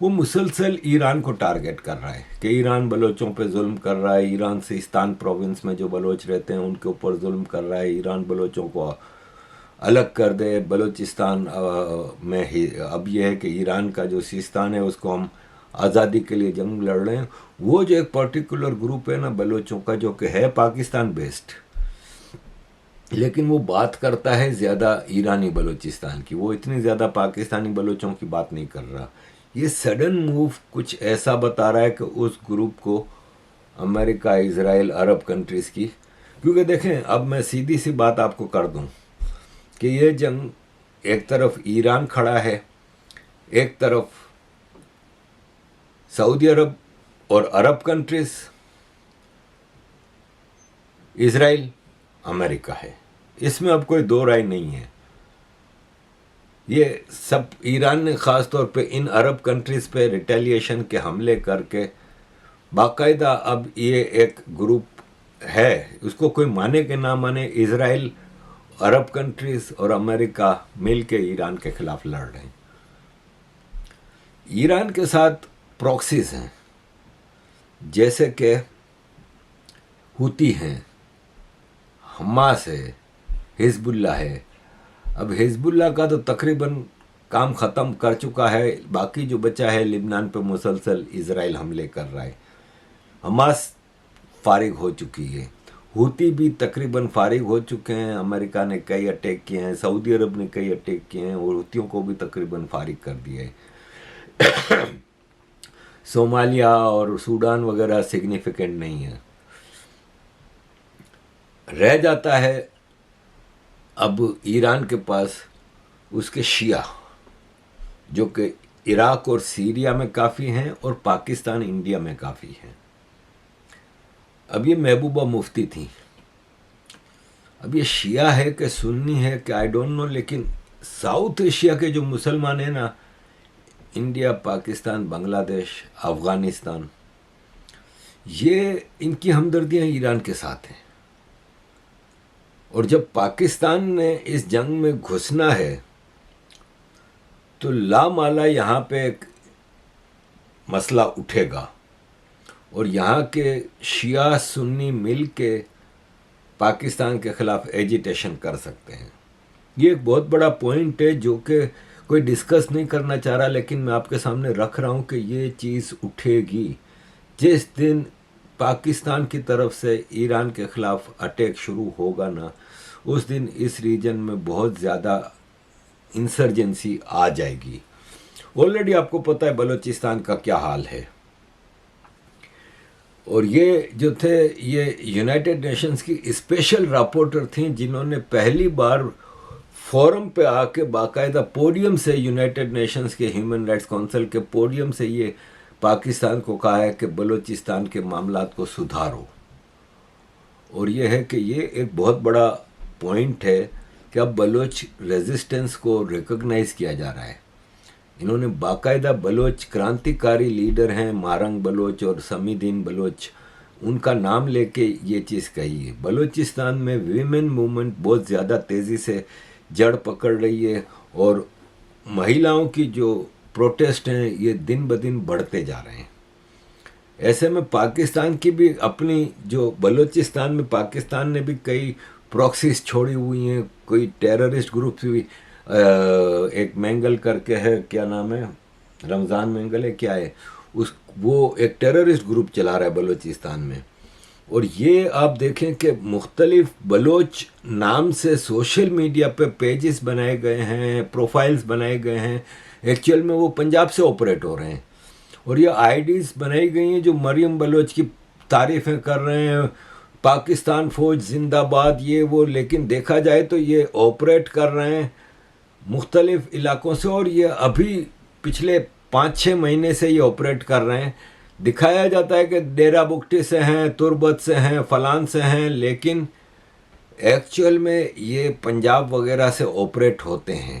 وہ مسلسل ایران کو ٹارگٹ کر رہا ہے کہ ایران بلوچوں پہ ظلم کر رہا ہے، ایران سیستان پروونس میں جو بلوچ رہتے ہیں ان کے اوپر ظلم کر رہا ہے، ایران بلوچوں کو الگ کر دے، بلوچستان میں اب یہ ہے کہ ایران کا جو سیستان ہے اس کو ہم آزادی کے لیے جنگ لڑ رہے ہیں۔ وہ جو ایک پرٹیکولر گروپ ہے نا بلوچوں کا، جو کہ ہے پاکستان بیسڈ، لیکن وہ بات کرتا ہے زیادہ ایرانی بلوچستان کی، وہ اتنی زیادہ پاکستانی بلوچوں کی بات نہیں کر رہا۔ یہ سڈن موو کچھ ایسا بتا رہا ہے کہ اس گروپ کو امریکہ، اسرائیل، عرب کنٹریز کی، کیونکہ دیکھیں اب میں سیدھی سی بات آپ کو کر دوں کہ یہ جنگ ایک طرف ایران کھڑا ہے، ایک طرف سعودی عرب اور عرب کنٹریز، اسرائیل، امریکہ ہے، اس میں اب کوئی دو رائے نہیں ہے۔ یہ سب ایران نے خاص طور پہ ان عرب کنٹریز پہ ریٹیلیشن کے حملے کر کے باقاعدہ اب یہ ایک گروپ ہے، اس کو کوئی مانے کہ نہ مانے، اسرائیل، عرب کنٹریز اور امریکہ مل کے ایران کے خلاف لڑ رہے ہیں۔ ایران کے ساتھ پروکسیز ہیں، جیسے کہ ہوتی ہیں، حماس ہے، حزب اللہ ہے۔ اب حزب اللہ کا تو تقریباً کام ختم کر چکا ہے، باقی جو بچا ہے لبنان پہ مسلسل اسرائیل حملے کر رہا ہے۔ حماس فارغ ہو چکی ہے، ہوتی بھی تقریباً فارغ ہو چکے ہیں، امریکہ نے کئی اٹیک کیے ہیں، سعودی عرب نے کئی اٹیک کیے ہیں اور ہوتیوں کو بھی تقریباً فارغ کر دیا ہے۔ صومالیہ اور سوڈان وغیرہ سگنیفیکنٹ نہیں ہے۔ رہ جاتا ہے اب ایران کے پاس اس کے شیعہ، جو کہ عراق اور سیریا میں کافی ہیں اور پاکستان، انڈیا میں کافی ہیں۔ اب یہ محبوبہ مفتی تھیں، اب یہ شیعہ ہے کہ سنی ہے کہ آئی ڈونٹ نو، لیکن ساؤتھ ایشیا کے جو مسلمان ہیں نا، انڈیا، پاکستان، بنگلہ دیش، افغانستان، یہ ان کی ہمدردیاں ایران کے ساتھ ہیں۔ اور جب پاکستان نے اس جنگ میں گھسنا ہے تو لامالا یہاں پہ ایک مسئلہ اٹھے گا اور یہاں کے شیعہ سنی مل کے پاکستان کے خلاف ایجیٹیشن کر سکتے ہیں۔ یہ ایک بہت بڑا پوائنٹ ہے جو کہ کوئی ڈسکس نہیں کرنا چاہ رہا، لیکن میں آپ کے سامنے رکھ رہا ہوں کہ یہ چیز اٹھے گی جس دن پاکستان کی طرف سے ایران کے خلاف اٹیک شروع ہوگا نا، اس دن اس ریجن میں بہت زیادہ انسرجنسی آ جائے گی۔ آلریڈی آپ کو پتہ ہے بلوچستان کا کیا حال ہے، اور یہ جو تھے یہ یونائٹڈ نیشنز کی اسپیشل رپورٹر تھیں، جنہوں نے پہلی بار فورم پہ آ کے باقاعدہ پوڈیم سے، یونائٹڈ نیشنز کے ہیومن رائٹس کونسل کے پوڈیم سے یہ پاکستان کو کہا ہے کہ بلوچستان کے معاملات کو سدھارو۔ اور یہ ہے کہ یہ ایک بہت بڑا پوائنٹ ہے کہ اب بلوچ ریزسٹنس کو ریکگنائز کیا جا رہا ہے۔ انہوں نے باقاعدہ بلوچ کرانتی کاری لیڈر ہیں، مارنگ بلوچ اور سمی الدین بلوچ، ان کا نام لے کے یہ چیز کہی ہے۔ بلوچستان میں ویمن موومنٹ بہت زیادہ تیزی سے جڑ پکڑ رہی ہے اور مہیلاؤں کی جو پروٹیسٹ ہیں یہ دن بدن بڑھتے جا رہے ہیں۔ ایسے میں پاکستان کی بھی اپنی جو بلوچستان میں پاکستان نے بھی کئی پروکسیز چھوڑی ہوئی ہیں، کوئی ٹیررسٹ گروپ بھی، ایک مینگل کر کے ہے، کیا نام ہے، رمضان مینگل ہے کیا ہے، وہ ایک ٹیررسٹ گروپ چلا رہا ہے بلوچستان میں۔ اور یہ آپ دیکھیں کہ مختلف بلوچ نام سے سوشل میڈیا پہ پیجز بنائے گئے ہیں، پروفائلز بنائے گئے ہیں، ایکچوئل میں وہ پنجاب سے آپریٹ ہو رہے ہیں، اور یہ آئی ڈیز بنائی گئی ہیں جو مریم بلوچ کی تعریفیں کر رہے ہیں، پاکستان فوج زندہ باد، یہ وہ، لیکن دیکھا جائے تو یہ آپریٹ کر رہے ہیں مختلف علاقوں سے، اور یہ ابھی پچھلے 5-6 مہینے سے یہ آپریٹ کر رہے ہیں۔ دکھایا جاتا ہے کہ ڈیرہ بگٹی سے ہیں، تربت سے ہیں، فلان سے ہیں، لیکن ایکچوئل میں یہ پنجاب وغیرہ سے آپریٹ ہوتے ہیں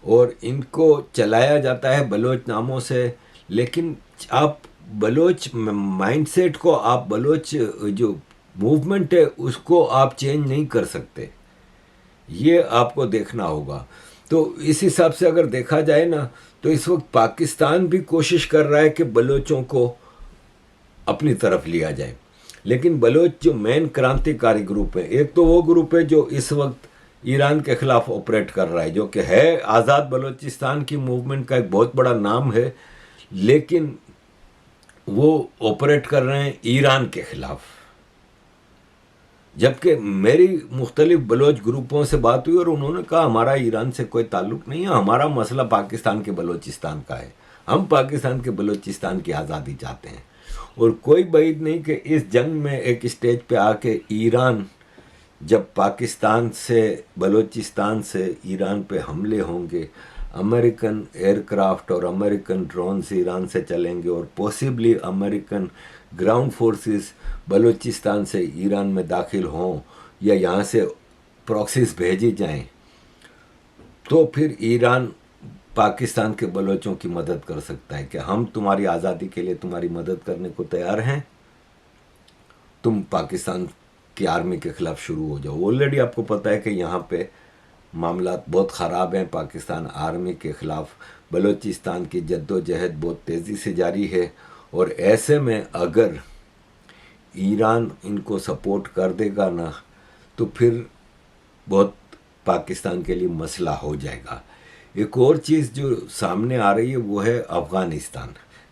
اور ان کو چلایا جاتا ہے بلوچ ناموں سے۔ لیکن آپ بلوچ مائنڈ سیٹ کو، آپ بلوچ جو موومنٹ ہے اس کو آپ چینج نہیں کر سکتے، یہ آپ کو دیکھنا ہوگا۔ تو اس حساب سے اگر دیکھا جائے نا تو اس وقت پاکستان بھی کوشش کر رہا ہے کہ بلوچوں کو اپنی طرف لیا جائے، لیکن بلوچ جو مین کرانتی کاری گروپ ہے، ایک تو وہ گروپ ہے جو اس وقت ایران کے خلاف آپریٹ کر رہا ہے، جو کہ ہے آزاد بلوچستان کی موومنٹ کا ایک بہت بڑا نام ہے، لیکن وہ آپریٹ کر رہے ہیں ایران کے خلاف۔ جبکہ میری مختلف بلوچ گروپوں سے بات ہوئی اور انہوں نے کہا ہمارا ایران سے کوئی تعلق نہیں ہے، ہمارا مسئلہ پاکستان کے بلوچستان کا ہے، ہم پاکستان کے بلوچستان کی آزادی چاہتے ہیں۔ اور کوئی بعید نہیں کہ اس جنگ میں ایک اسٹیج پہ آ کے ایران جب پاکستان سے بلوچستان سے ایران پہ حملے ہوں گے، امریکن ایئر کرافٹ اور امریکن ڈرونز ایران سے چلیں گے اور پوسیبلی امریکن گراؤنڈ فورسز بلوچستان سے ایران میں داخل ہوں یا یہاں سے پراکسیز بھیجی جائیں، تو پھر ایران پاکستان کے بلوچوں کی مدد کر سکتا ہے کہ ہم تمہاری آزادی کے لیے تمہاری مدد کرنے کو تیار ہیں، تم پاکستان کی آرمی کے خلاف شروع ہو جاؤ۔ آلریڈی آپ کو پتہ ہے کہ یہاں پہ معاملات بہت خراب ہیں، پاکستان آرمی کے خلاف بلوچستان کی جد و جہد بہت تیزی سے جاری ہے، اور ایسے میں اگر ایران ان کو سپورٹ کر دے گا نا تو پھر بہت پاکستان کے لیے مسئلہ ہو جائے گا۔ ایک اور چیز جو سامنے آ رہی ہے وہ ہے افغانستان۔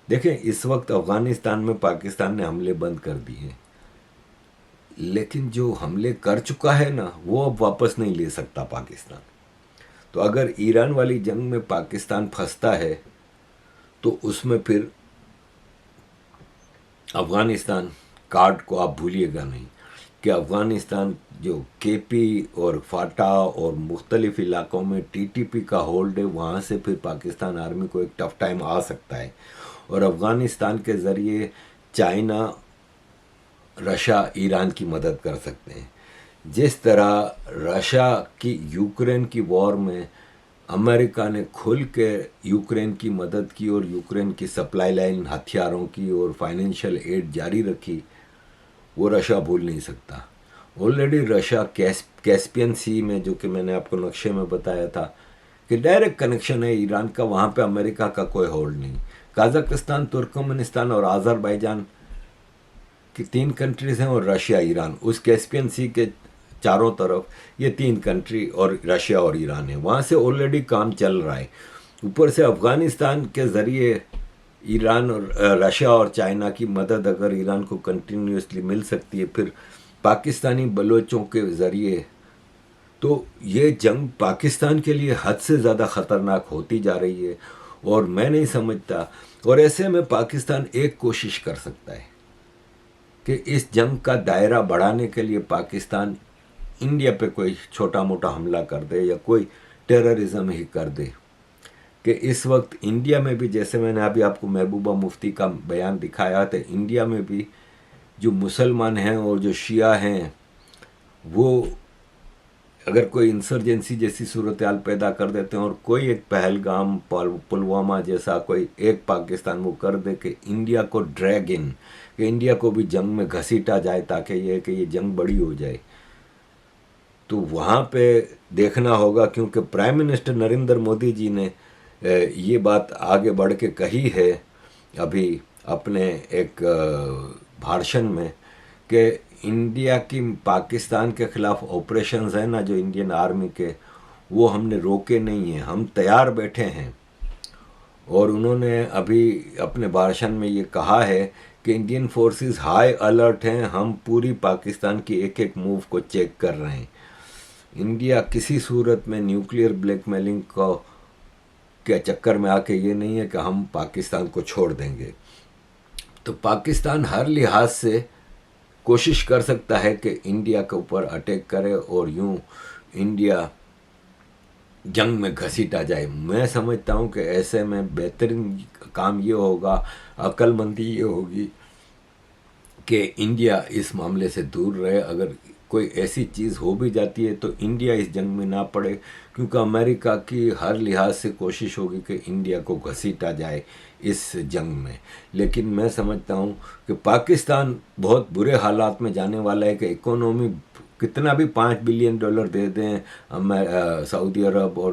دیکھیں اس وقت افغانستان میں پاکستان نے حملے بند کر دیے ہیں، لیکن جو حملے کر چکا ہے نا وہ اب واپس نہیں لے سکتا پاکستان۔ تو اگر ایران والی جنگ میں پاکستان پھنستا ہے تو اس میں پھر افغانستان کارڈ کو آپ بھولیے گا نہیں کہ افغانستان جو کے پی اور فاٹا اور مختلف علاقوں میں ٹی ٹی پی کا ہولڈ ہے، وہاں سے پھر پاکستان آرمی کو ایک ٹف ٹائم آ سکتا ہے، اور افغانستان کے ذریعے چائنا رشیا ایران کی مدد کر سکتے ہیں۔ جس طرح رشیا کی یوکرین کی وار میں امریکہ نے کھل کے یوکرین کی مدد کی اور یوکرین کی سپلائی لائن ہتھیاروں کی اور فائنینشیل ایڈ جاری رکھی، وہ رشیا بھول نہیں سکتا۔ آلریڈی رشیا کیسپین سی میں، جو کہ میں نے آپ کو نقشے میں بتایا تھا کہ ڈائریکٹ کنیکشن ہے ایران کا، وہاں پہ امریکہ کا کوئی ہولڈ نہیں۔ قازقستان، ترکمنستان اور آذربائیجان کی 3 کنٹریز ہیں، اور رشیا ایران، اس کیسپین سی کے چاروں طرف یہ 3 کنٹری اور رشیا اور ایران ہے، وہاں سے آلریڈی کام چل رہا ہے۔ اوپر سے افغانستان کے ذریعے ایران اور رشیا اور چائنا کی مدد اگر ایران کو کنٹینیوسلی مل سکتی ہے، پھر پاکستانی بلوچوں کے ذریعے، تو یہ جنگ پاکستان کے لیے حد سے زیادہ خطرناک ہوتی جا رہی ہے، اور میں نہیں سمجھتا، اور ایسے میں پاکستان ایک کوشش کر سکتا ہے کہ اس جنگ کا دائرہ بڑھانے کے لیے پاکستان انڈیا پہ کوئی چھوٹا موٹا حملہ کر دے یا کوئی ٹیررزم ہی کر دے۔ کہ اس وقت انڈیا میں بھی، جیسے میں نے ابھی آپ کو محبوبہ مفتی کا بیان دکھایا تھا، انڈیا میں بھی جو مسلمان ہیں اور جو شیعہ ہیں، وہ اگر کوئی انسرجنسی جیسی صورتحال پیدا کر دیتے ہیں اور کوئی ایک پہلگام، پلوامہ جیسا کوئی ایک پاکستان وہ کر دے کہ انڈیا کو ڈریگ ان، کہ انڈیا کو بھی جنگ میں گھسیٹا جائے تاکہ یہ جنگ بڑی ہو جائے، تو وہاں پہ دیکھنا ہوگا، کیونکہ پرائم منسٹر نریندر مودی جی نے یہ بات آگے بڑھ کے کہی ہے ابھی اپنے ایک بھاشن میں کہ انڈیا کی پاکستان کے خلاف آپریشنز ہیں نا جو انڈین آرمی کے، وہ ہم نے روکے نہیں ہیں، ہم تیار بیٹھے ہیں۔ اور انہوں نے ابھی اپنے بھاشن میں یہ کہا ہے کہ انڈین فورسز ہائی الرٹ ہیں، ہم پوری پاکستان کی ایک ایک موو کو چیک کر رہے ہیں۔ انڈیا کسی صورت میں نیوکلیئر بلیک میلنگ کو کے چکر میں آ کے یہ نہیں ہے کہ ہم پاکستان کو چھوڑ دیں گے۔ تو پاکستان ہر لحاظ سے کوشش کر سکتا ہے کہ انڈیا کے اوپر اٹیک کرے اور یوں انڈیا جنگ میں گھسیٹا جائے۔ میں سمجھتا ہوں کہ ایسے میں بہترین کام یہ ہوگا، عقل مندی یہ ہوگی کہ انڈیا اس معاملے سے دور رہے۔ اگر کوئی ایسی چیز ہو بھی جاتی ہے تو انڈیا اس جنگ میں نہ پڑے، کیونکہ امریکہ کی ہر لحاظ سے کوشش ہوگی کہ انڈیا کو گھسیٹا جائے اس جنگ میں۔ لیکن میں سمجھتا ہوں کہ پاکستان بہت برے حالات میں جانے والا ہے، کہ اکانومی کتنا بھی $5 بلین دے دیں سعودی عرب اور